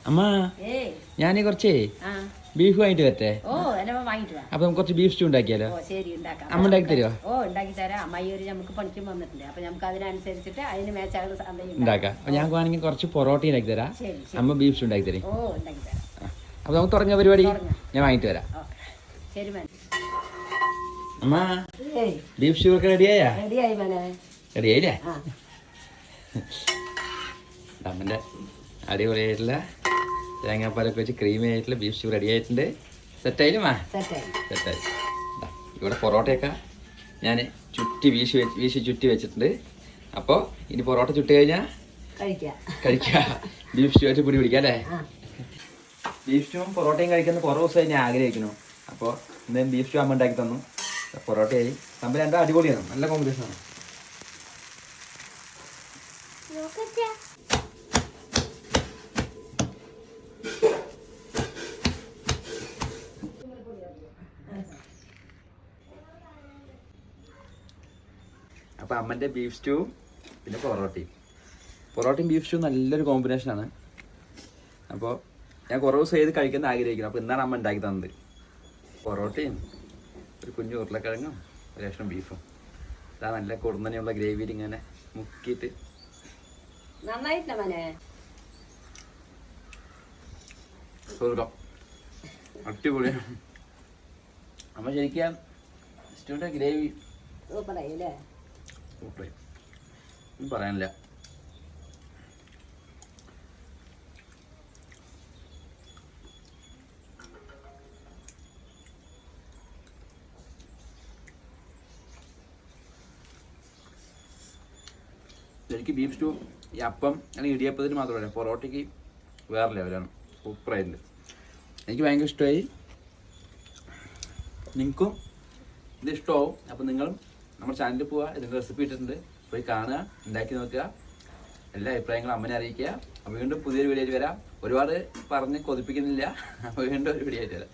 അമ്മ ഞാനീ കുറച്ചേ ബീഫ് വാങ്ങിട്ട് വരട്ടെ. അപ്പൊ നമുക്ക് കുറച്ച് ബീഫ് സ്റ്റൂ ഉണ്ടാക്കിയാലോ? അമ്മ ഉണ്ടാക്കി തരുമോ? ഉണ്ടാക്കാം. അപ്പൊ ഞാൻ വേണമെങ്കിൽ കുറച്ച് പൊറോട്ട ഉണ്ടാക്കി തരാം, അമ്മ ബീഫ് സ്റ്റൂ ഉണ്ടാക്കി തരും. അപ്പൊ നമുക്ക് തുടങ്ങിയ പരിപാടി ഞാൻ വാങ്ങിട്ട് വരാം. അമ്മ ബീഫ് സ്റ്റൂ ഒക്കെ റെഡിയായാ? റെഡിയായില്ലേ? അമ്മന്റെ അടിപൊളിയായിട്ടുള്ള തേങ്ങാപ്പാലൊക്കെ വെച്ച് ക്രീമി ആയിട്ടുള്ള ബീഫ് സ്റ്റൂ റെഡി ആയിട്ടുണ്ട്. സെറ്റായില്ലേ? സെറ്റായി. ഇവിടെ പൊറോട്ടയൊക്കെ ഞാൻ വീശി ചുറ്റി വെച്ചിട്ടുണ്ട്. അപ്പോൾ ഇനി പൊറോട്ട ചുട്ട് കഴിഞ്ഞാൽ കഴിക്കുക. ബീഫ് സ്റ്റൂ വെച്ച് പിടി പിടിക്കാം അല്ലേ? ബീഫ് സ്റ്റൂവും പൊറോട്ടയും കഴിക്കുന്ന കുറേ ദിവസമായി ഞാൻ ആഗ്രഹിക്കുന്നു. അപ്പോൾ എന്തായാലും ബീഫ് സ്റ്റൂ അമ്മ ഉണ്ടാക്കി തന്നു. പൊറോട്ടയായി. സംഭവം രണ്ടും അടിപൊളിയാണ്, നല്ല കോമ്പിനേഷനാണ്. അപ്പോൾ അമ്മൻ്റെ ബീഫ് സ്റ്റൂ പിന്നെ പൊറോട്ടയും ബീഫ് സ്റ്റൂ നല്ലൊരു കോമ്പിനേഷനാണ്. അപ്പോൾ ഞാൻ കുറേ ദിവസം ചെയ്ത് കഴിക്കുന്ന ആഗ്രഹിക്കുന്നു. അപ്പോൾ ഇന്നാണ് അമ്മ ഉണ്ടാക്കി തന്നത്. പൊറോട്ടയും ഒരു കുഞ്ഞു ഉരുളക്കിഴങ്ങും ഒരു കഷ്ണം ബീഫും. ഇതാ നല്ല കുറുന്നനെയുള്ള ഗ്രേവിയിൽ ഇങ്ങനെ മുക്കിയിട്ട് സ്വർഗം. അടിപൊളിയാണ് അമ്മ. ശരിക്കും സ്റ്റൂവിൻ്റെ ഗ്രേവി സൂപ്പറായി, ഒന്നും പറയാനില്ല. എനിക്ക് ബീഫ് സ്റ്റൂ ഈ അപ്പം അല്ലെങ്കിൽ ഇടിയപ്പത്തിന് മാത്രമല്ല, പൊറോട്ടയ്ക്ക് വേറെ ലെവലാണ്. സൂപ്പറായിട്ടുണ്ട്. എനിക്ക് ഭയങ്കര ഇഷ്ടമായി. നിങ്ങൾക്കും ഇത് ഇഷ്ടമാവും. അപ്പോൾ നിങ്ങളും നമ്മുടെ ചാനലിൽ പോവുക. ഇതിൻ്റെ റെസിപ്പി ഇട്ടിട്ടുണ്ട്, പോയി കാണുക, ഉണ്ടാക്കി നോക്കുക. എല്ലാ അഭിപ്രായങ്ങളും അമ്മനെ അറിയിക്കുക. അപ്പോൾ വീണ്ടും പുതിയൊരു വീഡിയോയിൽ വരാം. ഒരുപാട് പറഞ്ഞ് കൊതിപ്പിക്കുന്നില്ല. അപ്പോൾ വീണ്ടും ഒരു വീഡിയോ ആയിട്ട് വരാം.